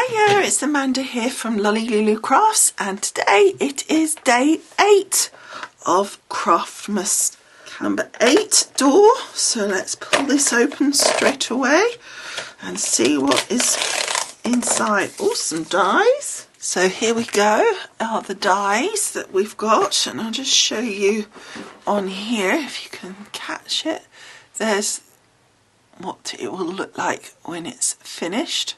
Hiya, it's Amanda here from Lolli Lulu Crafts, and today it is day 8 of Craftmas number 8 door. So let's pull this open straight away and see what is inside. Awesome dies. So here we go, are the dies that we've got, and I'll just show you on here if you can catch it. There's what it will look like when it's finished.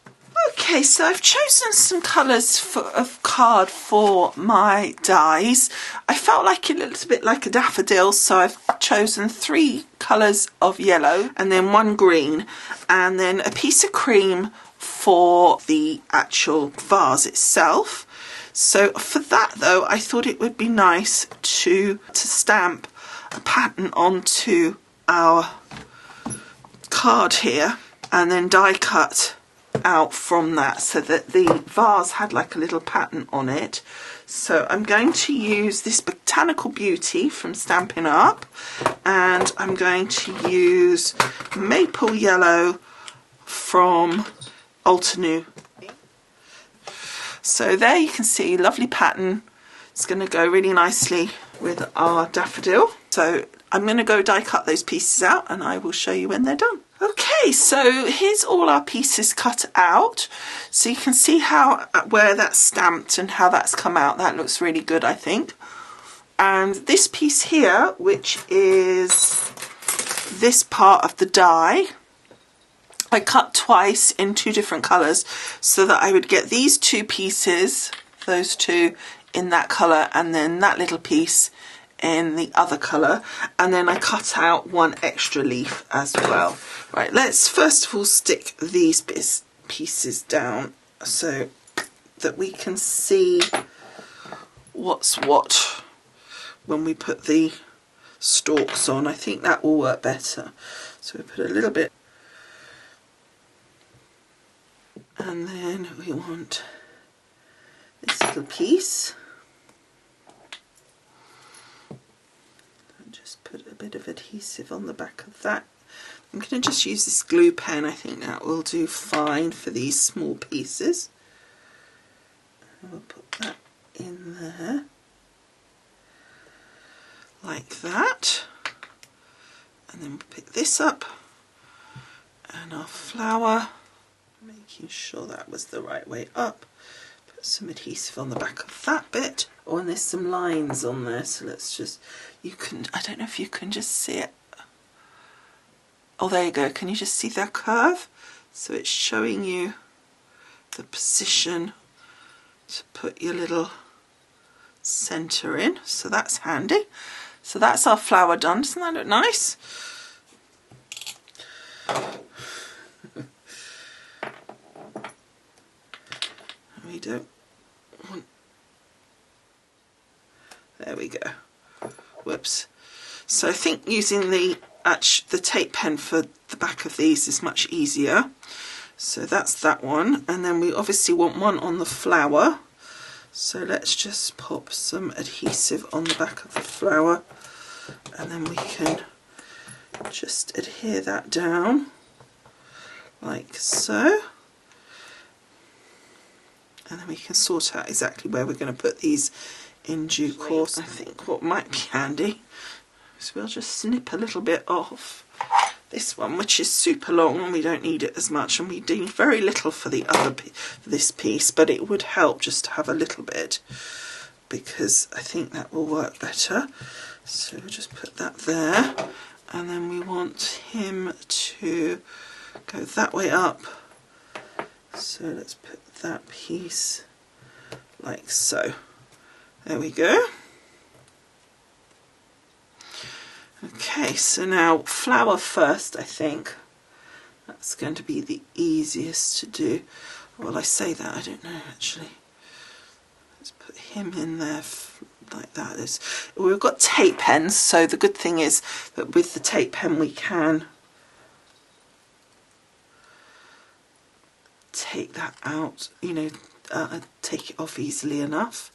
Okay, so I've chosen some colours of card for my dies. I felt like it looked a bit like a daffodil, so I've chosen 3 colours of yellow and then 1 green, and then a piece of cream for the actual vase itself. So for that though, I thought it would be nice to stamp a pattern onto our card here and then die cut out from that so that the vase had like a little pattern on it. So I'm going to use this Botanical Beauty from Stampin' Up, and I'm going to use Maple Yellow from Altenew. So there you can see, lovely pattern. It's going to go really nicely with our daffodil. So I'm going to go die cut those pieces out and I will show you when they're done. Okay, so here's all our pieces cut out. So you can see where that's stamped and how that's come out. That looks really good, I think. And this piece here, which is this part of the die, I cut twice in 2 different colours so that I would get these 2 pieces, those 2, in that colour, and then that little piece in the other colour, and then I cut out 1 extra leaf as well. Right, let's first of all stick these pieces down so that we can see what's what when we put the stalks on. I think that will work better. So we put a little bit, and then we want this little piece. Just put a bit of adhesive on the back of that. I'm going to just use this glue pen. I think that will do fine for these small pieces. And we'll put that in there like that, and then we'll pick this up and our flower, making sure that was the right way up. Put some adhesive on the back of that bit. Oh, and there's some lines on there, so let's just, I don't know if you can just see it. Oh, there you go. Can you just see that curve? So it's showing you the position to put your little centre in. So that's handy. So that's our flower done. Doesn't that look nice? We don't want... There we go. Whoops. So I think using the tape pen for the back of these is much easier. So that's that one, and then we obviously want one on the flower. So let's just pop some adhesive on the back of the flower, and then we can just adhere that down like so. And then we can sort out exactly where we're going to put these in due course. I think what might be handy is we'll just snip a little bit off this one, which is super long and we don't need it as much, and we do very little for the other this piece, but it would help just to have a little bit, because I think that will work better. So we'll just put that there, and then we want him to go that way up. So let's put that piece like so. There we go. Okay, so now flower first, I think. That's going to be the easiest to do. Well, I say that, I don't know actually. Let's put him in there like that. We've got tape pens, so the good thing is that with the tape pen we can take that out, you know, take it off easily enough.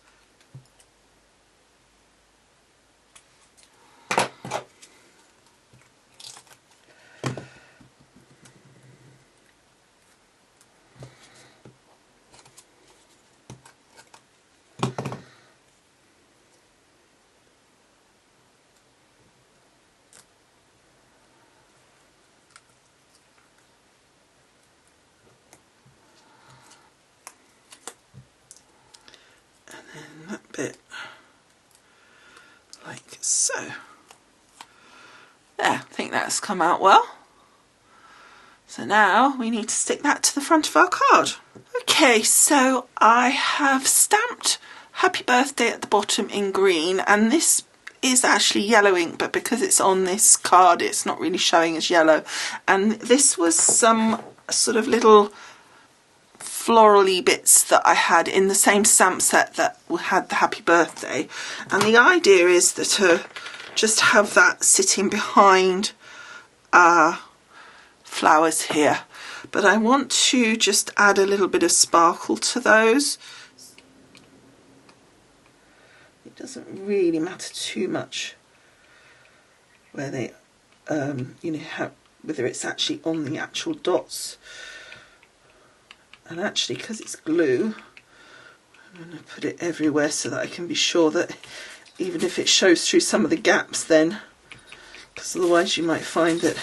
So there, I think that's come out well. So now we need to stick that to the front of our card. Okay, so I have stamped Happy Birthday at the bottom in green, and this is actually yellow ink, but because it's on this card it's not really showing as yellow. And this was some sort of little florally bits that I had in the same stamp set that had the Happy Birthday, and the idea is that to just have that sitting behind flowers here, but I want to just add a little bit of sparkle to those. It doesn't really matter too much where they you know, whether it's actually on the actual dots. And actually, because it's glue, I'm going to put it everywhere so that I can be sure that even if it shows through some of the gaps then, because otherwise you might find that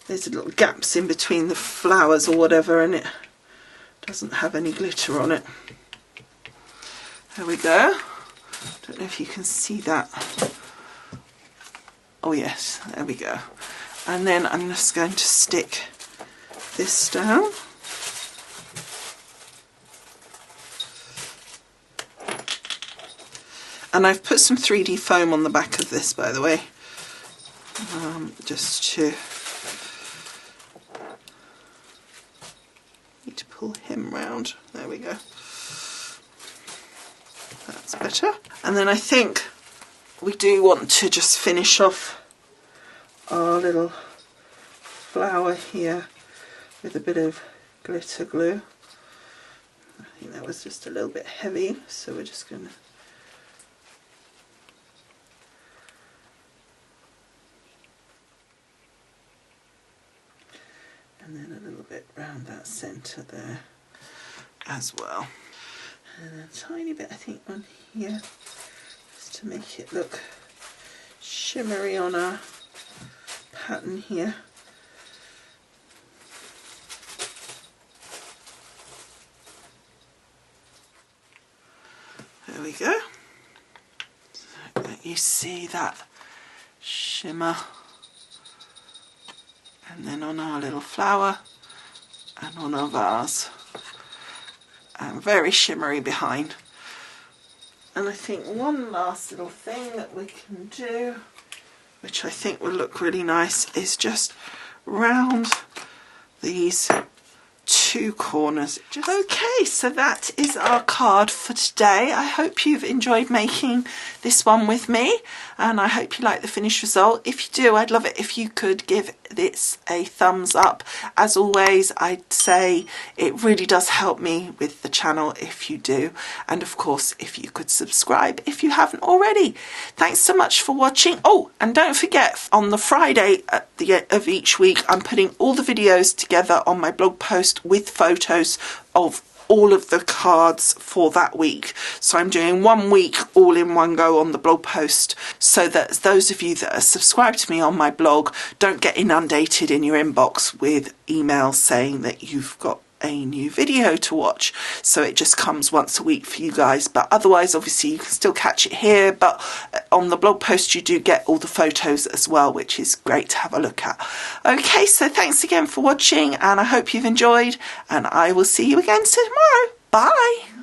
there's little gaps in between the flowers or whatever and it doesn't have any glitter on it. There we go. Don't know if you can see that. Oh yes, there we go. And then I'm just going to stick this down. And I've put some 3D foam on the back of this, by the way, just to, need to pull him round. There we go. That's better. And then I think we do want to just finish off our little flower here with a bit of glitter glue. I think that was just a little bit heavy, so we're just going to and then a little bit round that centre there as well. And a tiny bit, I think, on here, just to make it look shimmery on our pattern here. There we go. So you see that shimmer. And then on our little flower and on our vase, and very shimmery behind. And I think one last little thing that we can do, which I think will look really nice, is just round these two corners. Okay, so that is our card for today. I hope you've enjoyed making this one with me, and I hope you like the finished result. If you do, I'd love it if you could give this a thumbs up. As always, I'd say it really does help me with the channel if you do, and of course if you could subscribe if you haven't already. Thanks so much for watching. Oh, and don't forget, on the Friday at the end of each week I'm putting all the videos together on my blog post with photos of all of the cards for that week. So I'm doing 1 week all in one go on the blog post, so that those of you that are subscribed to me on my blog don't get inundated in your inbox with emails saying that you've got a new video to watch. So it just comes once a week for you guys, but otherwise obviously you can still catch it here, but on the blog post you do get all the photos as well, which is great to have a look at. Okay, so thanks again for watching, and I hope you've enjoyed, and I will see you again tomorrow. Bye.